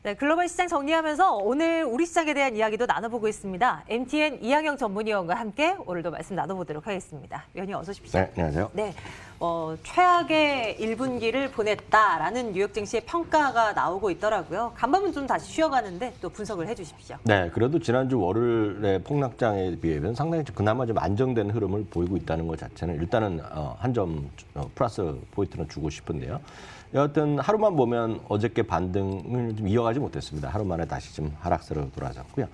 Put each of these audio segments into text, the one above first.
네, 글로벌 시장 정리하면서 오늘 우리 시장에 대한 이야기도 나눠보고 있습니다. MTN 이항영 전문위원과 함께 오늘도 말씀 나눠보도록 하겠습니다. 위원님 어서 오십시오. 네, 안녕하세요. 네, 최악의 1분기를 보냈다라는 뉴욕 증시의 평가가 나오고 있더라고요. 간밤은 좀 다시 쉬어가는데 또 분석을 해주십시오. 네, 그래도 지난주 월요일에 폭락장에 비하면 상당히 그나마 좀 안정된 흐름을 보이고 있다는 것 자체는 일단은 한 점 플러스 포인트는 주고 싶은데요. 여하튼 하루만 보면 어저께 반등을 좀 이어가지 못했습니다. 하루 만에 다시 좀 하락세로 돌아섰고요.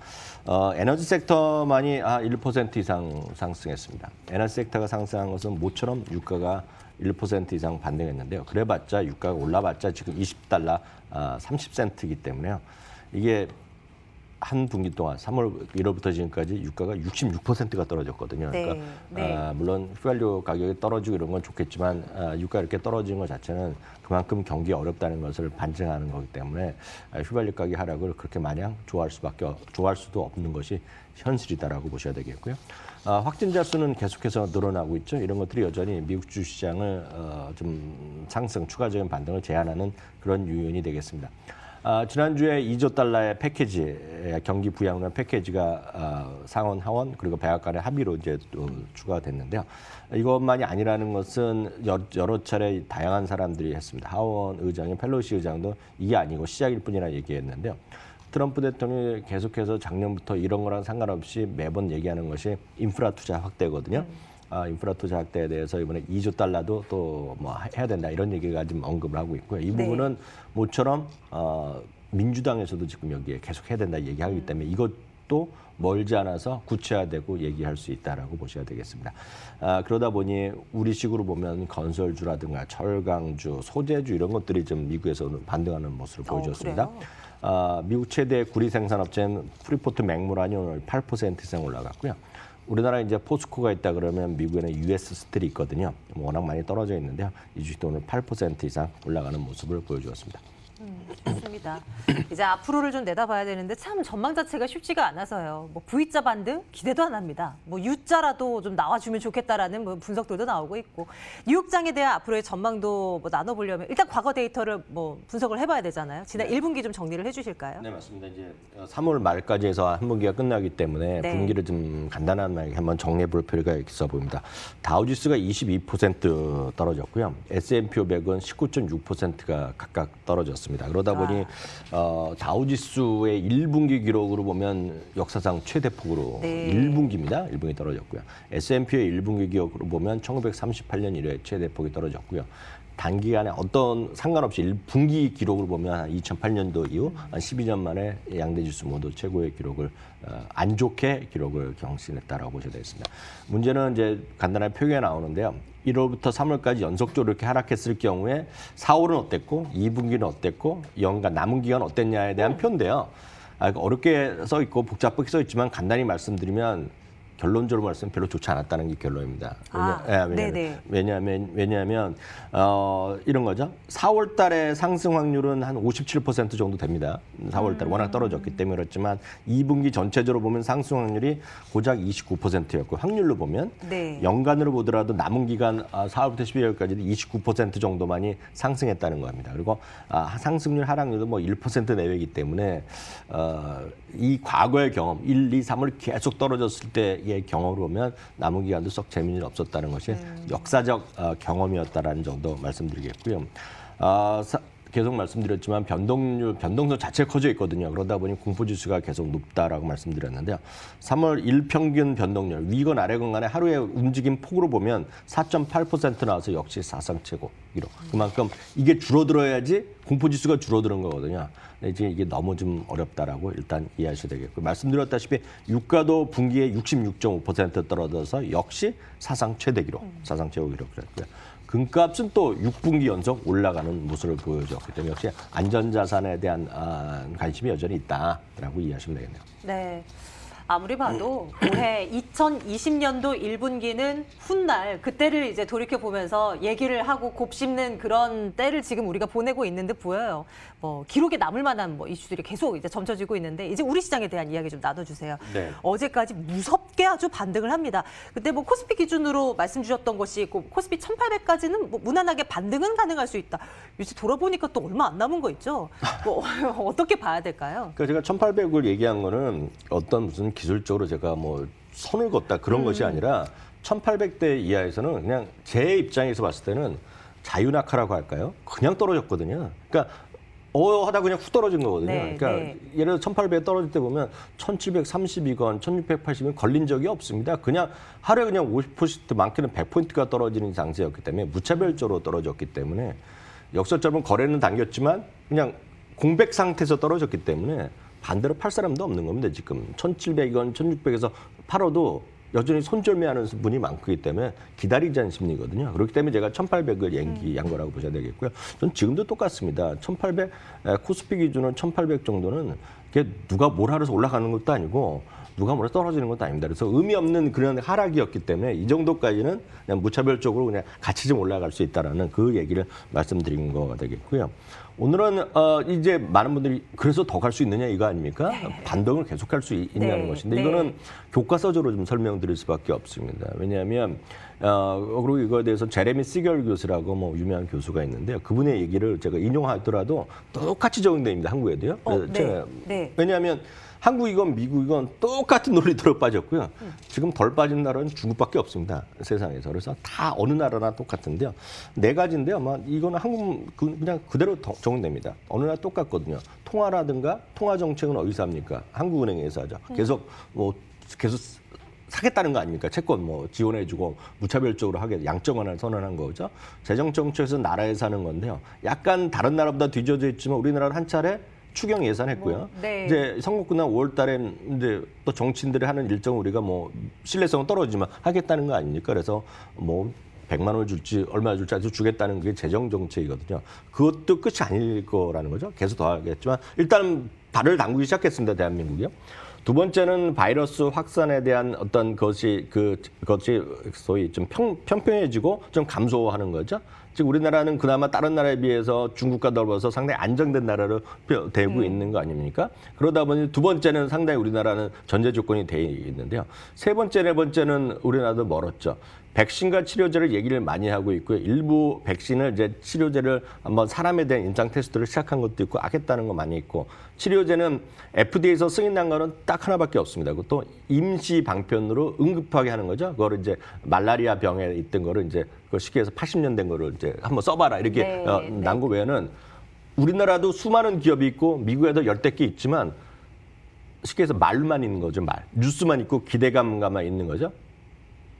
에너지 섹터만이 1% 이상 상승했습니다. 에너지 섹터가 상승한 것은 모처럼 유가가 1% 이상 반등했는데요. 그래봤자 유가가 올라봤자 지금 $20 30센트이기 때문에요. 이게 한 분기 동안 3월 1월부터 지금까지 유가가 66%가 떨어졌거든요. 그러니까 물론 휘발유 가격이 떨어지고 이런 건 좋겠지만 유가 이렇게 떨어지는 것 자체는 그만큼 경기 어렵다는 것을 반증하는 거기 때문에 휘발유 가격 하락을 그렇게 마냥 좋아할 수도 없는 것이 현실이다라고 보셔야 되겠고요. 확진자 수는 계속해서 늘어나고 있죠. 이런 것들이 여전히 미국 주시장을 좀 상승, 추가적인 반등을 제한하는 그런 요인이 되겠습니다. 지난주에 $2조 패키지, 경기 부양론 패키지가 상원, 하원 그리고 백악관의 합의로 이제 또 추가됐는데요. 이것만이 아니라는 것은 여러 차례 다양한 사람들이 했습니다. 하원 의장인 펠로시 의장도 이게 아니고 시작일 뿐이라 얘기했는데요. 트럼프 대통령이 계속해서 작년부터 이런 거랑 상관없이 매번 얘기하는 것이 인프라 투자 확대거든요. 인프라 투자 확대에 대해서 이번에 $2조 또 뭐 해야 된다 이런 얘기가 좀 언급을 하고 있고요. 이 부분은 모처럼 민주당에서도 지금 여기에 계속 해야 된다 얘기하기 때문에 이것도 멀지 않아서 구체화되고 얘기할 수 있다라고 보셔야 되겠습니다. 그러다 보니 우리식으로 보면 건설주라든가 철강주, 소재주 이런 것들이 좀 미국에서 반등하는 모습을 보여줬습니다. 미국 최대 구리 생산업체인 프리포트 맥모란이 오늘 8% 이상 올라갔고요. 우리나라에 이제 포스코가 있다 그러면 미국에는 US 스틸이 있거든요. 워낙 많이 떨어져 있는데요. 이 주식도 오늘 8% 이상 올라가는 모습을 보여주었습니다. 좋습니다. 이제 앞으로를 좀 내다봐야 되는데 참 전망 자체가 쉽지가 않아서요. 뭐 V자 반등 기대도 안 합니다. 뭐 U자라도 좀 나와주면 좋겠다라는 뭐 분석들도 나오고 있고 뉴욕장에 대한 앞으로의 전망도 뭐 나눠보려면 일단 과거 데이터를 뭐 분석을 해봐야 되잖아요. 지난 1분기 좀 정리를 해주실까요? 네, 맞습니다. 이제 3월 말까지 해서 한 분기가 끝나기 때문에 분기를 좀 간단하게 한번 정리해볼 필요가 있어 보입니다. 다우지수가 22% 떨어졌고요. S&P 500은 19.6%가 각각 떨어졌습니다. 그러다 보니 다우지수의 1분기 기록으로 보면 역사상 최대폭으로 1분기입니다. 1분기 떨어졌고요. S&P의 1분기 기록으로 보면 1938년 이래 최대폭이 떨어졌고요. 단기간에 어떤 상관없이 1분기 기록을 보면 2008년도 이후 한 12년 만에 양대 지수 모두 최고의 기록을 안 좋게 기록을 경신했다라고 보셔야 되겠습니다. 문제는 이제 간단하게 표기가 나오는데요. 1월부터 3월까지 연속적으로 이렇게 하락했을 경우에 4월은 어땠고 2분기는 어땠고 연간 남은 기간 어땠냐에 대한 표인데요. 어렵게 써 있고 복잡하게 써 있지만 간단히 말씀드리면 결론적으로 말씀은 별로 좋지 않았다는 게 결론입니다. 왜냐하면 이런 거죠. 4월 달에 상승 확률은 한 57% 정도 됩니다. 4월 달에 워낙 떨어졌기 때문에 그렇지만 2분기 전체적으로 보면 상승 확률이 고작 29%였고 확률로 보면 연간으로 보더라도 남은 기간 4월부터 12월까지도 29% 정도만이 상승했다는 겁니다. 그리고 상승률 하락률도 뭐 1% 내외이기 때문에 이 과거의 경험 1, 2, 3월 계속 떨어졌을 때의 경험으로 보면 남은 기간도 썩 재미는 없었다는 것이 역사적 경험이었다라는 정도 말씀드리겠고요. 계속 말씀드렸지만 변동성 자체가 커져 있거든요. 그러다 보니 공포지수가 계속 높다라고 말씀드렸는데요. 3월 1평균 변동률 위건 아래건 간에 하루의 움직임 폭으로 보면 4.8% 나와서 역시 사상 최고 기록. 그만큼 이게 줄어들어야지 공포지수가 줄어드는 거거든요. 이제 이게 너무 좀 어렵다라고 일단 이해하셔야 되겠고 말씀드렸다시피 유가도 분기에 66.5% 떨어져서 역시 사상 최대 기록, 사상 최고 기록을 했고요. 금값은 또 6분기 연속 올라가는 모습을 보여줬기 때문에 역시 안전자산에 대한 관심이 여전히 있다라고 이해하시면 되겠네요. 네. 아무리 봐도 올해 2020년도 1분기는 훗날 그때를 이제 돌이켜 보면서 얘기를 하고 곱씹는 그런 때를 지금 우리가 보내고 있는 듯 보여요. 뭐 기록에 남을 만한 뭐 이슈들이 계속 이제 점쳐지고 있는데 이제 우리 시장에 대한 이야기 좀 나눠주세요. 네. 어제까지 무섭게 아주 반등을 합니다. 그때 뭐 코스피 기준으로 말씀 주셨던 것이 있고 코스피 1800까지는 뭐 무난하게 반등은 가능할 수 있다. 요새 돌아보니까 또 얼마 안 남은 거 있죠. 뭐 어떻게 봐야 될까요? 그러니까 제가 1800을 얘기한 거는 어떤 무슨 기술적으로 제가 뭐 선을 걷다 그런 것이 아니라 1800대 이하에서는 그냥 제 입장에서 봤을 때는 자유낙하라고 할까요? 그냥 떨어졌거든요. 그러니까 하다 그냥 훅 떨어진 거거든요. 네, 그러니까 네. 예를 들어 1800에 떨어질 때 보면 1732건, 1680은 걸린 적이 없습니다. 그냥 하루에 그냥 50% 많게는 100포인트가 떨어지는 장세였기 때문에 무차별적으로 떨어졌기 때문에 역설적으로 거래는 당겼지만 그냥 공백 상태에서 떨어졌기 때문에 반대로 팔 사람도 없는 겁니다. 지금 1700원, 1600에서 팔아도 여전히 손절매하는 분이 많기 때문에 기다리자는 심리거든요. 그렇기 때문에 제가 1800을 얘기한 거라고 보셔야 되겠고요. 전 지금도 똑같습니다. 1800, 코스피 기준은 1800 정도는 그게 누가 뭘 하러서 올라가는 것도 아니고 누가 뭐라 떨어지는 것도 아닙니다. 그래서 의미 없는 그런 하락이었기 때문에 이 정도까지는 그냥 무차별적으로 그냥 같이 좀 올라갈 수 있다라는 그 얘기를 말씀드린 거가 되겠고요. 오늘은 이제 많은 분들이 그래서 더 갈 수 있느냐 이거 아닙니까? 반등을 계속할 수 있냐는 네, 것인데 네. 이거는 교과서적으로 좀 설명드릴 수밖에 없습니다. 왜냐하면 그리고 이거에 대해서 제레미 시결 교수라고 뭐 유명한 교수가 있는데요. 그분의 얘기를 제가 인용하더라도 똑같이 적용됩니다. 한국에도요. 그래서 제가 네. 왜냐하면 한국이건 미국이건 똑같은 논리 들어 빠졌고요. 지금 덜 빠진 나라는 중국밖에 없습니다. 세상에서. 그래서 다 어느 나라나 똑같은데요. 네 가지인데요. 아마 이거는 한국 그냥 그대로 적용됩니다. 어느 나라 똑같거든요. 통화라든가 통화 정책은 어디서 합니까? 한국은행에서 하죠. 계속 사겠다는 거 아닙니까? 채권 뭐 지원해주고 무차별적으로 하게 양적완화를 선언한 거죠. 재정 정책에서 나라에서 하는 건데요. 약간 다른 나라보다 뒤져져 있지만 우리나라는 한 차례 추경 예산했고요. 네. 이제 선거 끝난 5월달에 이제 또 정치인들이 하는 일정 우리가 뭐 신뢰성은 떨어지지만 하겠다는 거 아닙니까? 그래서 뭐 100만 원을 줄지 얼마 줄지 아주 주겠다는 게 재정 정책이거든요. 그것도 끝이 아닐 거라는 거죠. 계속 더 하겠지만 일단 발을 담그기 시작했습니다. 대한민국이요. 두 번째는 바이러스 확산에 대한 어떤 그것이 소위 좀 평평해지고 좀 감소하는 거죠. 즉 우리나라는 그나마 다른 나라에 비해서 중국과 더불어서 상당히 안정된 나라로 되고 있는 거 아닙니까? 그러다 보니 두 번째는 상당히 우리나라는 전제 조건이 돼 있는데요. 세 번째, 네 번째는 우리나라도 멀었죠. 백신과 치료제를 얘기를 많이 하고 있고요. 일부 백신을 이제 치료제를 한번 사람에 대한 임상 테스트를 시작한 것도 있고 하겠다는 거 많이 있고 치료제는 FDA에서 승인난 거는 딱 하나밖에 없습니다. 그것도 임시 방편으로 응급하게 하는 거죠. 그거를 이제 말라리아 병에 있던 거를 이제 그 시기에서 80년 된 거를 이제 한번 써봐라 이렇게 난 거 외에는 우리나라도 수많은 기업이 있고 미국에도 열댓 개 있지만 쉽게 해서 말만 있는 거죠. 말 뉴스만 있고 기대감만 있는 거죠.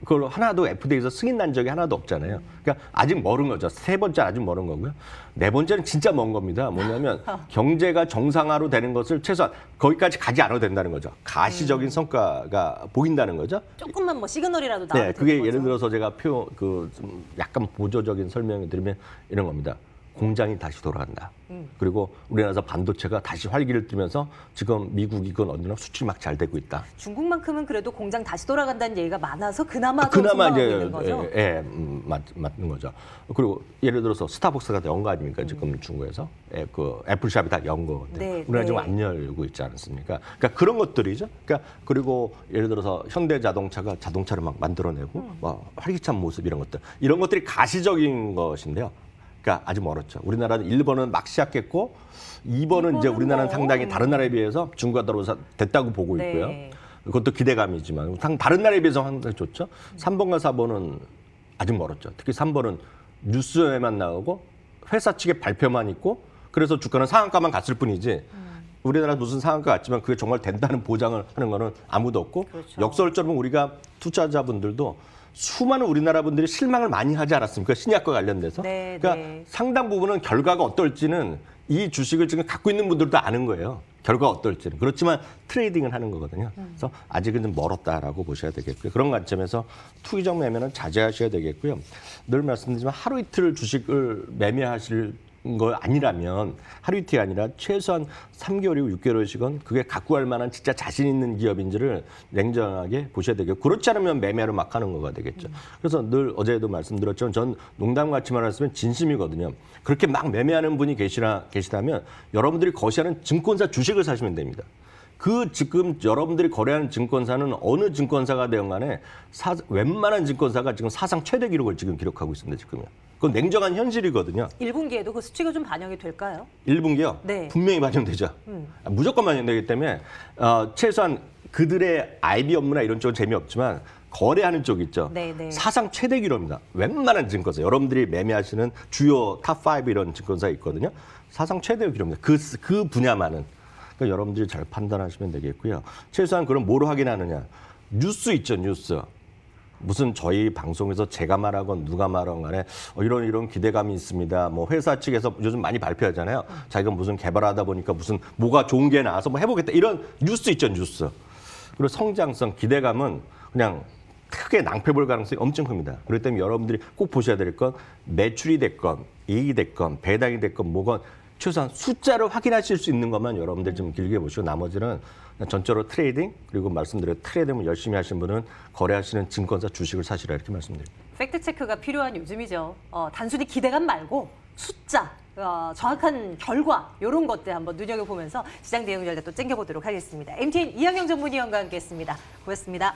그걸 하나도 FDA에서 승인 난 적이 하나도 없잖아요. 그러니까 아직 멀은 거죠. 세 번째 아직 멀은 거고요. 네 번째는 진짜 먼 겁니다. 뭐냐면 경제가 정상화로 되는 것을 최소한 거기까지 가지 않아도 된다는 거죠. 가시적인 성과가 보인다는 거죠. 조금만 뭐 시그널이라도 나와도 네, 그게 되는 예를 거죠. 들어서 제가 좀 약간 보조적인 설명을 드리면 이런 겁니다. 공장이 다시 돌아간다. 그리고 우리나라에서 반도체가 다시 활기를 띠면서 지금 미국이건 어디나 수출이 막 잘 되고 있다. 중국만큼은 그래도 공장 다시 돌아간다는 얘기가 많아서 그나마 좀 그나마 소망하고 이제 있는 거죠. 맞는 거죠. 그리고 예를 들어서 스타벅스가 연 거 아닙니까? 지금 중국에서 그 애플샵이 다 연 거거든요. 네, 우리나라 지금 네. 안 열고 있지 않습니까? 그러니까 그런 것들이죠. 그러니까 그리고 예를 들어서 현대자동차가 자동차를 막 만들어내고 뭐 활기찬 모습 이런 것들이 가시적인 것인데요. 그러니까 아직 멀었죠. 우리나라는 1번은 막 시작했고 2번은 이제 우리나라는 상당히 다른 나라에 비해서 중국과 더불어서 됐다고 보고 있고요. 네. 그것도 기대감이지만 다른 나라에 비해서 상당히 좋죠. 3번과 4번은 아직 멀었죠. 특히 3번은 뉴스에만 나오고 회사 측의 발표만 있고 그래서 주가는 상한가만 갔을 뿐이지 우리나라 무슨 상한가 같지만 그게 정말 된다는 보장을 하는 거는 아무도 없고 그렇죠. 역설적으로 우리가 투자자분들도 수많은 우리나라 분들이 실망을 많이 하지 않았습니까? 신약과 관련돼서. 네, 그러니까 네. 상당 부분은 결과가 어떨지는 이 주식을 지금 갖고 있는 분들도 아는 거예요. 결과가 어떨지는. 그렇지만 트레이딩을 하는 거거든요. 그래서 아직은 좀 멀었다라고 보셔야 되겠고요. 그런 관점에서 투기적 매매는 자제하셔야 되겠고요. 늘 말씀드리지만 하루 이틀 주식을 매매하실 거 아니라면 하루 이틀이 아니라 최소한 3개월이고 6개월씩은 그게 갖고 갈 만한 진짜 자신 있는 기업인지를 냉정하게 보셔야 되겠고 그렇지 않으면 매매를 막 하는 거가 되겠죠. 그래서 늘 어제도 말씀드렸지만 전 농담같이 말했으면 진심이거든요. 그렇게 막 매매하는 분이 계시다면 여러분들이 거시하는 증권사 주식을 사시면 됩니다. 그 지금 여러분들이 거래하는 증권사는 어느 증권사가 되건 간에 웬만한 증권사가 지금 사상 최대 기록을 지금 기록하고 있습니다. 지금요. 그건 냉정한 현실이거든요. 1분기에도 그 수치가 좀 반영이 될까요? 1분기요? 네. 분명히 반영되죠. 무조건 반영되기 때문에 최소한 그들의 IB 업무나 이런 쪽은 재미없지만 거래하는 쪽 있죠. 네네. 사상 최대 기록입니다. 웬만한 증권사, 여러분들이 매매하시는 주요 탑5 이런 증권사 있거든요. 사상 최대 기록입니다. 그 분야만은. 그러니까 여러분들이 잘 판단하시면 되겠고요. 최소한 그럼 뭐로 확인하느냐. 뉴스 있죠, 뉴스. 무슨 저희 방송에서 제가 말하건 누가 말하건 간에 이런 기대감이 있습니다. 뭐 회사 측에서 요즘 많이 발표하잖아요. 자기가 무슨 개발하다 보니까 무슨 뭐가 좋은 게 나와서 뭐 해보겠다. 이런 뉴스 있죠, 뉴스. 그리고 성장성, 기대감은 그냥 크게 낭패 볼 가능성이 엄청 큽니다. 그렇기 때문에 여러분들이 꼭 보셔야 될 건 매출이 됐건 이익이 됐건 배당이 됐건 뭐건 최소한 숫자를 확인하실 수 있는 것만 여러분들 좀 길게 보시고 나머지는 전적으로 트레이딩 그리고 말씀드린 트레이딩을 열심히 하시는 분은 거래하시는 증권사 주식을 사시라 이렇게 말씀드립니다. 팩트 체크가 필요한 요즘이죠. 단순히 기대감 말고 숫자, 정확한 결과 이런 것들 한번 눈여겨보면서 시장 대응 전략 또 챙겨보도록 하겠습니다. MTN 이항영 전문위원과 함께했습니다. 고맙습니다.